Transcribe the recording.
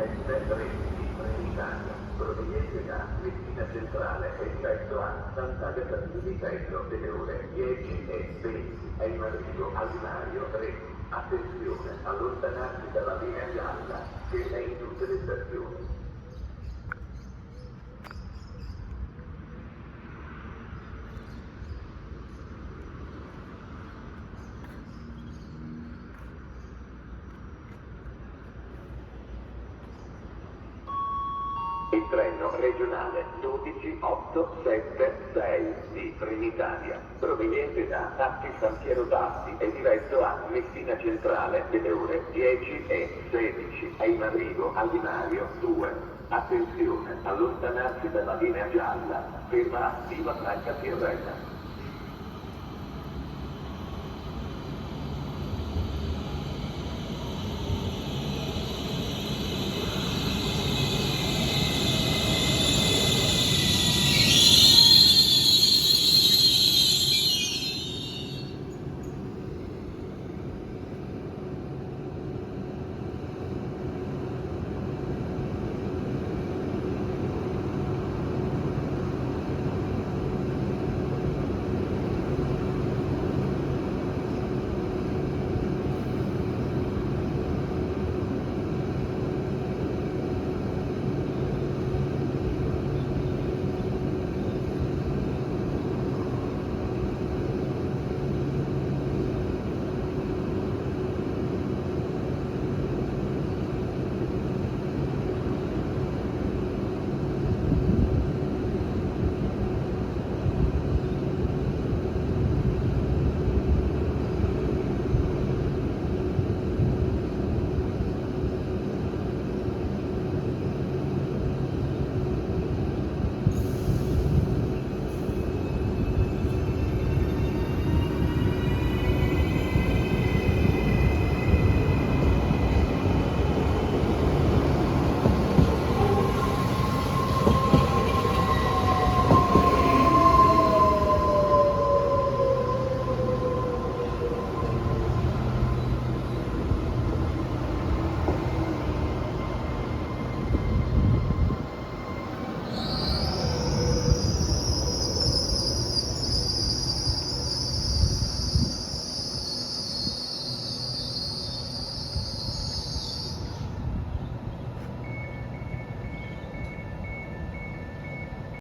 713 Trenitalia, proveniente da Messina Centrale e diretto a Sant'Agata di Vitello delle ore 10:20. È in arrivo al binario 3. Attenzione, allontanarsi dalla linea gialla, che è in tutte le stazioni. Il treno regionale 12876 di Trenitalia, proveniente da Tatti San Piero d'Asti e diretto a Messina Centrale delle ore 10:16. È in arrivo al binario 2. Attenzione, allontanarsi dalla linea gialla, ferma a Viva Franca Pierretta.